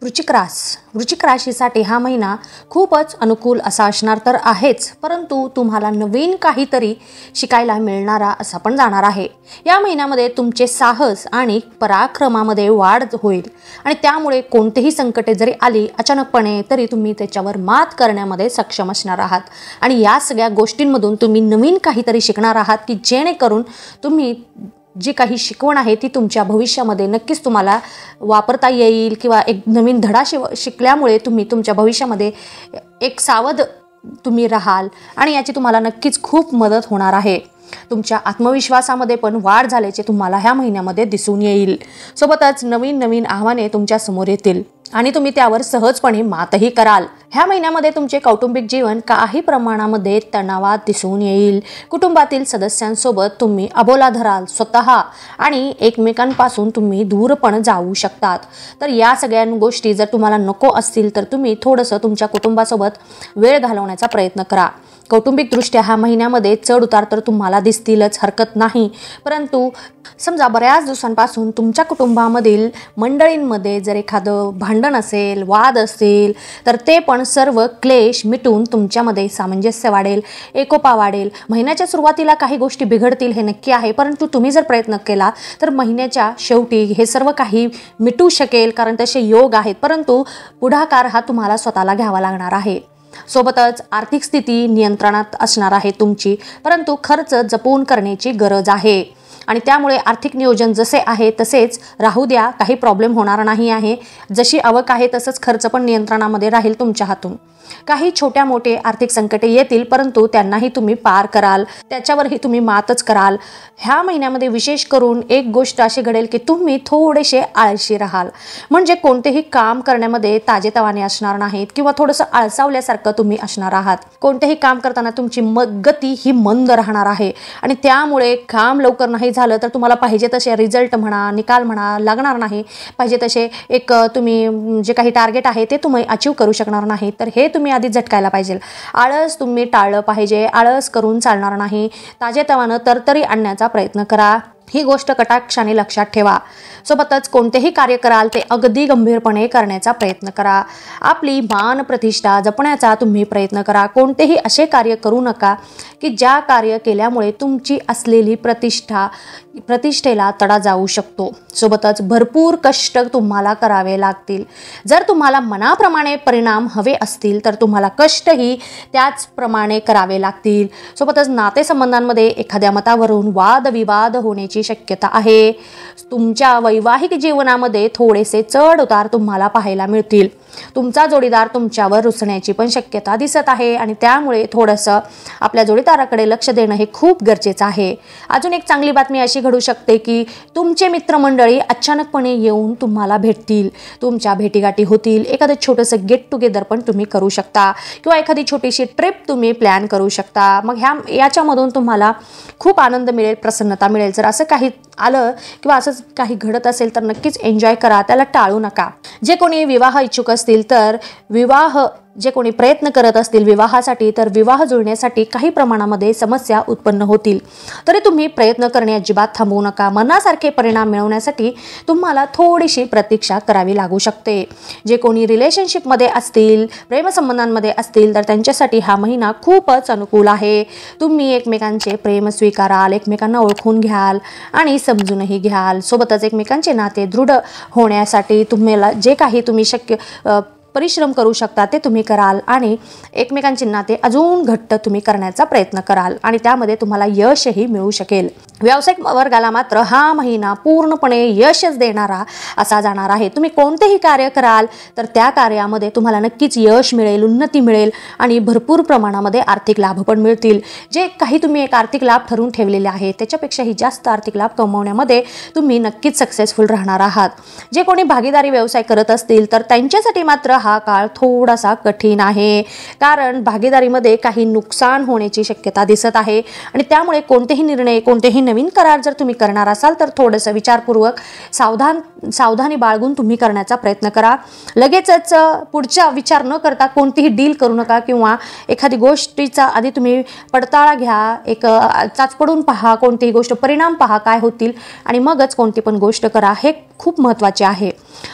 वृश्चिक राशीसाठी हा महिना खूपच अनुकूल असा असणार तर आहेच, परंतु तुम्हाला नवीन काहीतरी शिकायला मिळणारा असा पण जाणार आहे। या महिन्यामध्ये तुमचे साहस आणि पराक्रमामध्ये वाढ होईल आणि त्यामुळे कोणतेही संकटे जरी आली अचानकपणे तरी तुम्ही त्याच्यावर मात करण्यामध्ये सक्षम असणार आहात आणि या सगळ्या गोष्टींमधून तुम्ही नवीन काहीतरी शिकणार आहात की जेणेकरून तुम्ही जी काही शिकवण आहे ती तुमच्या भविष्यामध्ये नक्कीच तुम्हाला वापरता येईल किंवा एक नवीन धडा शिकल्यामुळे तुम्ही तुमच्या भविष्यामध्ये एक सावध तुम्ही राहाल आणि याची तुम्हाला नक्कीच खूप मदत होणार आहे। तुमच्या आत्मविश्वासामध्ये पण वाढ झाल्याचे तुम्हाला ह्या महिन्यामध्ये दिसून येईल। सोबतच नवीन आव्हाने तुमच्या समोर येतील आणि तुम्ही त्यावर सहजपणे मातही कराल। ह्या महिन्यामध्ये तुमचे कौटुंबिक जीवन काही प्रमाणामध्ये तणावात दिसून येईल। कुटुंबातील सदस्यांसोबत तुम्ही अबोला धराल स्वतः आणि एकमेकांपासून तुम्ही दूर पण जाऊ शकतात। तर या सगळ्या गोष्टी जर तुम्हाला नको असतील तर तुम्ही थोडंसं तुमच्या कुटुंबासोबत वेळ घालवण्याचा प्रयत्न करा। कौटुंबिक दृष्ट्या ह्या महिन्यामध्ये चढ उतार तर तुम्हाला दिसतीलच, हरकत नाही, परंतु समजा बऱ्याच दिवसांपासून तुमच्या कुटुंबामधील मंडळींमध्ये जर एखादं भांडण असेल, वाद असेल तर ते पण सर्व क्लेश मिटून तुमच्यामध्ये सामंजस्य वाढेल, एकोपा वाढेल। महिन्याच्या सुरुवातीला काही गोष्टी बिघडतील हे नक्की आहे, परंतु तुम्ही जर प्रयत्न केला तर महिन्याच्या शेवटी हे सर्व काही मिटू शकेल, कारण तसे योग आहेत, परंतु पुढाकार हा तुम्हाला स्वतःला घ्यावा लागणार आहे। सोबतच आर्थिक स्थिती नियंत्रणात असणार आहे तुमची, परंतु खर्च जपून करण्याची गरज आहे आणि त्यामुळे आर्थिक नियोजन जसे आहे तसेच राहू द्या, काही प्रॉब्लेम होणार नाही आहे। जशी आवक आहे तसंच खर्च पण नियंत्रणामध्ये राहील तुमच्या हातून। काही छोट्या मोठे आर्थिक संकटे येतील, परंतु त्यांनाही तुम्ही पार कराल, त्याच्यावरही तुम्ही मातच कराल। ह्या महिन्यामध्ये विशेष करून एक गोष्ट अशी घडेल की तुम्ही थोडेसे आळशी राहाल, म्हणजे कोणतेही काम करण्यामध्ये ताजेतवाने असणार नाहीत किंवा थोडंसं आळसावल्यासारखं तुम्ही असणार आहात। कोणतेही काम करताना तुमची गती ही मंद राहणार आहे आणि त्यामुळे काम लवकर नाही झालं तर तुम्हाला पाहिजे तसे रिझल्ट म्हणा, निकाल म्हणा लागणार नाही, पाहिजे तसे एक तुम्ही जे काही टार्गेट आहे ते तुम्ही अचीव करू शकणार नाही। तर हे तुम्ही आधी झटकायला पाहिजे। आळस तुम्ही टाळलं पाहिजे, आळस करून चालणार नाही, ताजेतवानं तरतरी आणण्याचा प्रयत्न करा, ही गोष्ट कटाक्षाने लक्षात ठेवा। सोबतच कोणतेही कार्य कराल ते अगदी गंभीरपणे करण्याचा प्रयत्न करा। आपली मान प्रतिष्ठा जपण्याचा तुम्ही प्रयत्न करा। कोणतेही असे कार्य करू नका की ज्या कार्य केल्यामुळे तुमची असलेली प्रतिष्ठेला तडा जाऊ शकतो। सोबतच भरपूर कष्ट तुम्हाला करावे लागतील। जर तुम्हाला मनाप्रमाणे परिणाम हवे असतील तर तुम्हाला कष्टही त्याचप्रमाणे करावे लागतील। सोबतच नातेसंबंधांमध्ये एखाद्या मतावरून वादविवाद होण्याची शक्यता आहे। तुमच्या वैवाहिक जीवनामध्ये थोडेसे चढ उतार तुम्हाला पाहायला मिळतील। तुमचा जोडीदार तुमच्यावर रुसण्याची पण शक्यता दिसत आहे आणि त्यामुळे थोडंसं आपल्या जोडीदाराकडे लक्ष देणं हे खूप गरजेचं आहे। अजून एक चांगली बातमी अशी घडू शकते की तुमचे मित्रमंडळी अचानकपणे येऊन तुम्हाला भेटतील, तुमच्या भेटीगाठी होतील, एखादं छोटंसं गेट टुगेदर पण तुम्ही करू शकता किंवा एखादी छोटीशी ट्रिप तुम्ही प्लॅन करू शकता। मग याच्यामधून तुम्हाला खूप आनंद मिळेल, प्रसन्नता मिळेल। जर असं काही आलं किंवा असंच काही घडत असेल तर नक्कीच एन्जॉय करा, त्याला टाळू नका। जे कोणी विवाह इच्छुक असतील तर जे कोणी प्रयत्न करत असतील विवाहासाठी तर विवाह जुळण्यासाठी काही प्रमाणामध्ये समस्या उत्पन्न होतील, तरी तुम्ही प्रयत्न करणे अजिबात थांबवू नका। मनासारखे परिणाम मिळवण्यासाठी तुम्हाला थोडीशी प्रतीक्षा करावी लागू शकते। जे कोणी रिलेशनशिपमध्ये असतील, प्रेमसंबंधांमध्ये असतील तर त्यांच्यासाठी हा महिना खूपच अनुकूल आहे। तुम्ही एकमेकांचे प्रेम स्वीकाराल, एकमेकांना ओळखून घ्याल आणि समजूनही घ्याल। सोबतच एकमेकांचे नाते दृढ होण्यासाठी तुम्हाला जे काही तुम्ही परिश्रम करू शकता ते तुम्ही कराल आणि एकमेकांचे नाते अजून घट्ट तुम्ही करण्याचा प्रयत्न कराल आणि त्यामध्ये तुम्हाला यशही मिळू शकेल। व्यावसायिक वर्गाला मात्र हा महिना पूर्णपणे यशच देणारा असा जाणार आहे। तुम्ही कोणतेही कार्य कराल तर त्या कार्यामध्ये तुम्हाला नक्कीच यश मिळेल, उन्नती मिळेल आणि भरपूर प्रमाणामध्ये आर्थिक लाभ पण मिळतील। जे काही तुम्ही एक आर्थिक लाभ ठरवून ठेवलेले आहे त्याच्यापेक्षाही जास्त आर्थिक लाभ कमवण्यामध्ये तुम्ही नक्कीच सक्सेसफुल राहणार आहात। जे कोणी भागीदारी व्यवसाय करत असतील तर त्यांच्यासाठी मात्र हा काळ थोडासा कठीण आहे, कारण भागीदारीमध्ये काही नुकसान होण्याची शक्यता दिसत आहे आणि त्यामुळे कोणतेही निर्णय, कोणतेही नवीन करार जर तुम्ही करणार असाल तर थोडंसं विचारपूर्वक सावधानी बाळगून तुम्ही करण्याचा प्रयत्न करा. लगेचच पुढचा विचार न करता कोणतीही डील करू नका किंवा एखादी गोष्टीचा आधी तुम्ही पडताळा घ्या, एक चाचपडून पहा, कोणतीही गोष्ट परिणाम पहा काय होतील आणि मगच कोणती पण गोष्ट करा. हे खूप महत्त्वाचे आहे.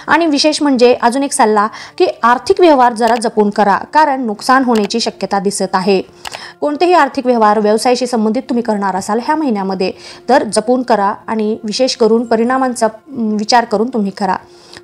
आणि विशेष म्हणजे अजून एक सल्ला की आर्थिक व्यवहार जरा जपून करा, कारण नुकसान होण्याची शक्यता दिसत आहे. कोणतेही आर्थिक व्यवहार व्यवसायाशी संबंधित तुम्ही करणार असाल ह्या महिन्यामध्ये तर जपून करा आणि विशेष करून परिणामांचा विचार करून तुम्ही करा.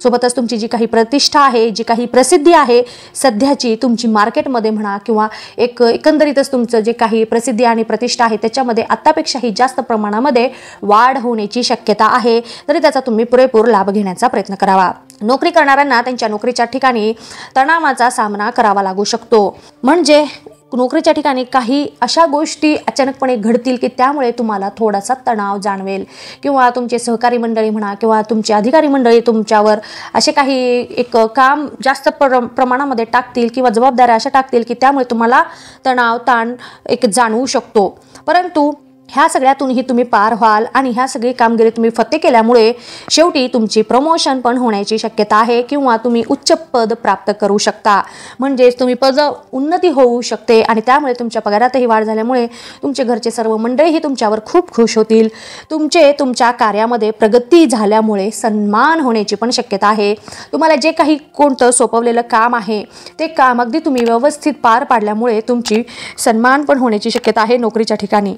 सोबतच तुमची जी काही प्रतिष्ठा आहे, जी काही प्रसिद्धी आहे सध्याची तुमची मार्केटमध्ये म्हणा किंवा एकंदरीतच तुमचं जे काही प्रसिद्धी आणि प्रतिष्ठा आहे त्याच्यामध्ये आत्तापेक्षाही जास्त प्रमाणामध्ये वाढ होण्याची शक्यता आहे, तरी त्याचा तुम्ही पुरेपूर लाभ घेण्याचा प्रयत्न करावा. नोकरी करणाऱ्यांना त्यांच्या नोकरीच्या ठिकाणी तणावाचा सामना करावा लागू शकतो. म्हणजे नोकरीच्या ठिकाणी काही अशा गोष्टी अचानकपणे घडतील की त्यामुळे तुम्हाला थोडासा तणाव जाणवेल किंवा तुमचे सहकारी मंडळी म्हणा किंवा तुमचे अधिकारी मंडळी तुमच्यावर असे काही एक काम जास्त प्रमाणामध्ये टाकतील किंवा जबाबदाऱ्या अशा टाकतील की त्यामुळे तुम्हाला तणाव, ताण एक जाणवू शकतो. परंतु ह्या सगळ्यातूनही तुम्ही पार व्हाल आणि ह्या सगळी कामगिरी तुम्ही फत्ते केल्यामुळे शेवटी तुमची प्रमोशन पण होण्याची शक्यता आहे किंवा तुम्ही उच्च पद प्राप्त करू शकता. म्हणजेच तुम्ही पद उन्नती होऊ शकते आणि त्यामुळे तुमच्या पगारातही वाढ झाल्यामुळे तुमचे घरचे सर्व मंडळीही तुमच्यावर खूप खुश होतील. तुमच्या कार्यामध्ये प्रगती झाल्यामुळे सन्मान होण्याची पण शक्यता आहे. तुम्हाला जे काही कोणतं सोपवलेलं काम आहे ते काम अगदी तुम्ही व्यवस्थित पार पाडल्यामुळे तुमची सन्मान पण होण्याची शक्यता आहे नोकरीच्या ठिकाणी.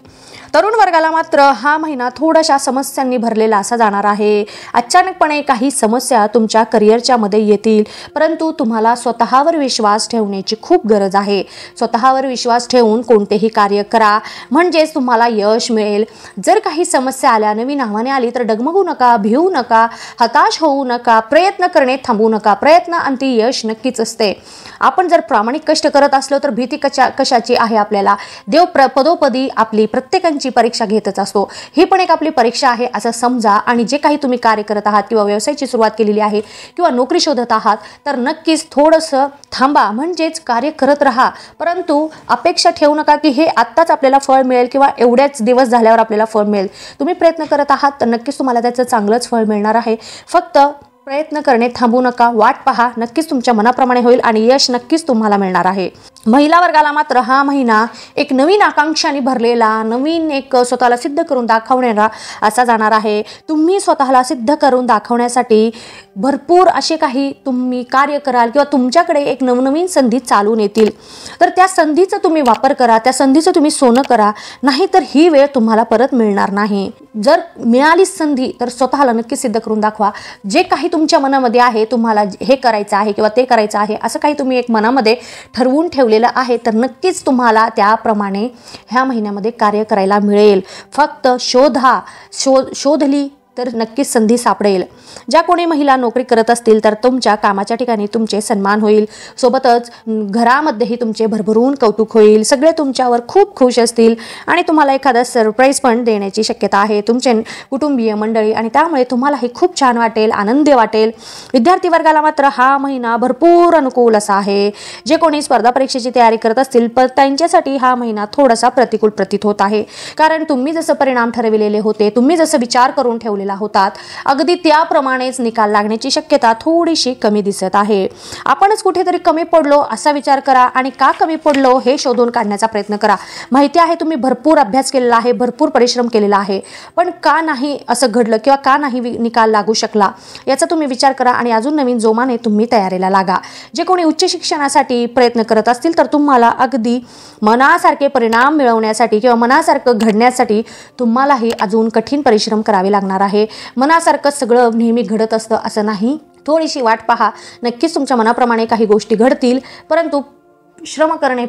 तरुण वर्गाला मात्र हा महिना थोड्याशा समस्यांनी भरलेला असा जाणार आहे. अचानकपणे काही समस्या तुमच्या करिअरच्या मध्ये येतील, परंतु तुम्हाला स्वतःवर विश्वास ठेवण्याची खूप गरज आहे. स्वतःवर विश्वास ठेवून कोणतेही कार्य करा, म्हणजेच तुम्हाला यश मिळेल. जर काही समस्या आल्या, नवीन आव्हाने आली तर डगमगू नका, भिवू नका, हताश होऊ नका, प्रयत्न करणे थांबवू नका. प्रयत्नाअंती यश नक्कीच असते. आपण जर प्रामाणिक कष्ट करत असलो तर भीती कशाची आहे आपल्याला? देव पदोपदी आपली प्रत्येकाची परीक्षा घेतच असतो. ही पण एक आपली परीक्षा आहे असं समजा आणि जे काही तुम्ही कार्य करत आहात किंवा व्यवसायाची सुरुवात केलेली आहे किंवा नोकरी शोधत आहात तर नक्कीच थोडंसं थांबा, म्हणजेच कार्य करत राहा. परंतु अपेक्षा ठेवू नका की हे आत्ताच आपल्याला फळ मिळेल किंवा एवढ्याच दिवस झाल्यावर आपल्याला फळ मिळेल. तुम्ही प्रयत्न करत आहात तर नक्कीच तुम्हाला त्याचं चांगलंच फळ मिळणार आहे. फक्त प्रयत्न करणे थांबू नका, वाट पहा, नक्कीच तुमच्या मनाप्रमाणे होईल आणि यश नक्कीच तुम्हाला मिळणार आहे. महिला वर्गाला मात्र हा महिना एक नवीन आकांक्षाने भरलेला, नवीन एक स्वतःला सिद्ध करून दाखवणारा असा जाणार आहे. तुम्ही स्वतःला सिद्ध करून दाखवण्यासाठी भरपूर असे काही तुम्ही कार्य कराल किंवा तुमच्याकडे एक नवनवीन संधी चालून येतील, तर त्या संधीचा तुम्ही वापर करा, त्या संधीचं तुम्ही सोनं करा, नाहीतर ही वेळ तुम्हाला परत मिळणार नाही. जर मिळाली संधी तर स्वतःला नक्की सिद्ध करून दाखवा. जे काही तुमच्या मनामध्ये आहे, तुम्हाला हे करायचं आहे किंवा ते करायचं आहे असं काही तुम्ही एक मनामध्ये ठरवून ठेवलेलं आहे तर नक्कीच तुम्हाला त्याप्रमाणे ह्या महिन्यामध्ये कार्य करायला मिळेल. फक्त शोधली तर नक्कीच संधी सापडेल. ज्या कोणी महिला नोकरी करत असतील तर तुमच्या कामाच्या ठिकाणी तुमचे सन्मान होईल. सोबतच घरामध्येही तुमचे भरभरून कौतुक होईल. सगळे तुमच्यावर खूप खुश असतील आणि तुम्हाला एखादा सरप्राईज पण देण्याची शक्यता आहे तुमचे कुटुंबीय मंडळी आणि त्यामुळे तुम्हालाही खूप छान वाटेल, आनंदी वाटेल. विद्यार्थी वर्गाला मात्र हा महिना भरपूर अनुकूल असा आहे. जे कोणी स्पर्धा परीक्षेची तयारी करत असतील तर त्यांच्यासाठी हा महिना थोडासा प्रतिकूल प्रतीत होत आहे, कारण तुम्ही जसं परिणाम ठरविलेले होते, तुम्ही जसं विचार करून ठेवलेला होतात अगदी त्याप्रमाणेच निकाल लागण्याची शक्यता थोडीशी कमी दिसत आहे. आपणच कुठेतरी कमी पडलो असा विचार करा आणि का कमी पडलो हे शोधून काढण्याचा प्रयत्न करा. माहिती आहे तुम्ही भरपूर अभ्यास केलेला आहे, भरपूर परिश्रम केलेला आहे, पण का नाही असं घडलं किंवा का नाही निकाल लागू शकला याचा तुम्ही विचार करा आणि अजून नवीन जोमाने तुम्ही तयारीला लागा. जे कोणी उच्च शिक्षणासाठी प्रयत्न करत असतील तर तुम्हाला अगदी मनासारखे परिणाम मिळवण्यासाठी किंवा मनासारखं घडण्यासाठी तुम्हालाही अजून कठीण परिश्रम करावे लागणार आहे. मनासारखं सगळं नेहमी घडत असतं असं नाही. थोडीशी वाट पहा, नक्कीच तुमच्या मनाप्रमाणे काही गोष्टी घडतील, परंतु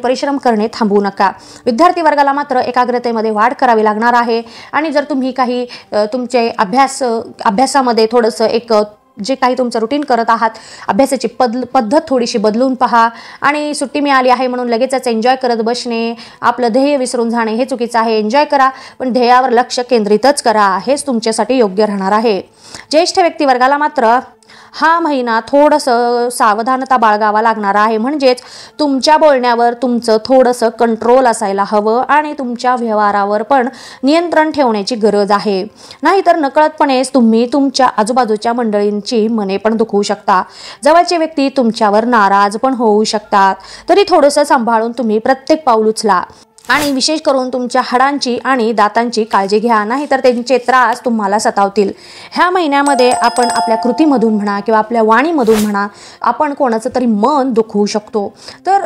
परिश्रम करणे थांबवू नका. विद्यार्थी वर्गाला मात्र एकाग्रतेमध्ये वाढ करावी लागणार आहे आणि जर तुम्ही काही तुमचे अभ्यासामध्ये थोडंसं एक जे काही तुमचं रुटीन करत आहात, अभ्यासाची पद्धत थोडीशी बदलून पहा आणि सुट्टी मिळाली आहे म्हणून लगेचच एन्जॉय करत बसणे, आपलं ध्येय विसरून जाणे हे चुकीचं आहे. एन्जॉय करा पण ध्येयावर लक्ष केंद्रितच करा, हेच तुमच्यासाठी योग्य राहणार आहे. ज्येष्ठ व्यक्ती वर्गाला मात्र हा महिना थोडंसं सावधानता बाळगावा लागणार आहे. म्हणजेच तुमच्या बोलण्यावर तुमचं थोडंसं कंट्रोल असायला हवं आणि तुमच्या व्यवहारावर पण नियंत्रण ठेवण्याची गरज आहे. नाहीतर नकळतपणेच तुम्ही तुमच्या आजूबाजूच्या मंडळींची मने पण दुखवू शकता. जवळचे व्यक्ती तुमच्यावर नाराज पण होऊ शकतात. तरी थोडंसं सांभाळून तुम्ही प्रत्येक पाऊल उचला आणि विशेष करून तुमच्या हाडांची आणि दातांची काळजी घ्या, नाहीतर त्यांचे त्रास तुम्हाला सतावतील. ह्या महिन्यामध्ये आपण आपल्या कृतीमधून म्हणा किंवा आपल्या वाणीमधून म्हणा आपण कोणाचं तरी मन दुखवू शकतो. तर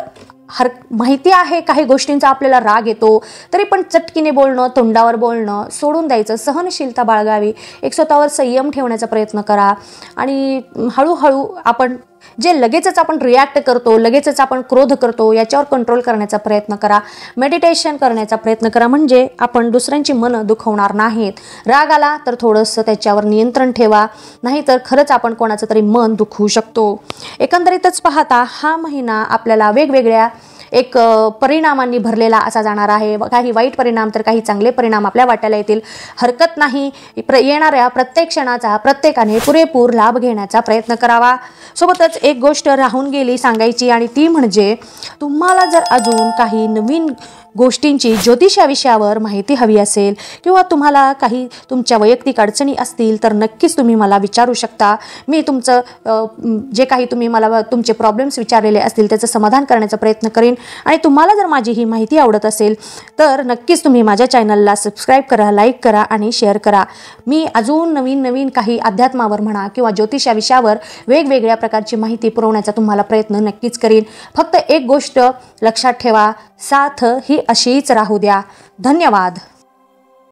माहिती आहे काही गोष्टींचा आपल्याला राग येतो, तरी पण चटकीने बोलणं, तोंडावर बोलणं सोडून द्यायचं. सहनशीलता बाळगावी, एक स्वतःवर संयम ठेवण्याचा प्रयत्न करा आणि हळूहळू आपण जे लगेचच आपण रिॲक्ट करतो, लगेचच आपण क्रोध करतो, याच्यावर कंट्रोल करण्याचा प्रयत्न करा. मेडिटेशन करण्याचा प्रयत्न करा, म्हणजे आपण दुसऱ्यांची मनं दुखवणार नाहीत. राग आला तर थोडंसं त्याच्यावर नियंत्रण ठेवा, नाहीतर खरंच आपण कोणाचं तरी मन दुखवू शकतो. एकंदरीतच पाहता हा महिना आपल्याला वेगवेगळ्या एक परिणामांनी भरलेला असा जाणार आहे. काही वाईट परिणाम तर काही चांगले परिणाम आपल्या वाट्याला येतील. हरकत नाही, येणाऱ्या प्रत्येक क्षणाचा प्रत्येकाने पुरेपूर लाभ घेण्याचा प्रयत्न करावा. सोबतच एक गोष्ट राहून गेली सांगायची, आणि ती म्हणजे तुम्हाला जर अजून काही नवीन गोष्टींची ज्योतिष या विषयावर माहिती हवी असेल किंवा तुम्हाला काही तुमच्या वैयक्तिक अडचणी असतील तर नक्कीच तुम्ही मला विचारू शकता. मी तुमचं जे काही तुम्ही मला तुमचे प्रॉब्लेम्स विचारलेले असतील त्याचं समाधान करण्याचा प्रयत्न करेन. आणि तुम्हाला जर माझी ही माहिती आवडत असेल तर नक्कीच तुम्ही माझ्या चॅनलला सबस्क्राईब करा, लाईक करा आणि शेअर करा. मी अजून नवीन नवीन काही अध्यात्मावर म्हणा किंवा ज्योतिष या विषयावर वेगवेगळ्या प्रकारची माहिती पुरवण्याचा तुम्हाला प्रयत्न नक्कीच करीन. फक्त एक गोष्ट लक्षात ठेवा, साथ ही अशीच राहू द्या. धन्यवाद.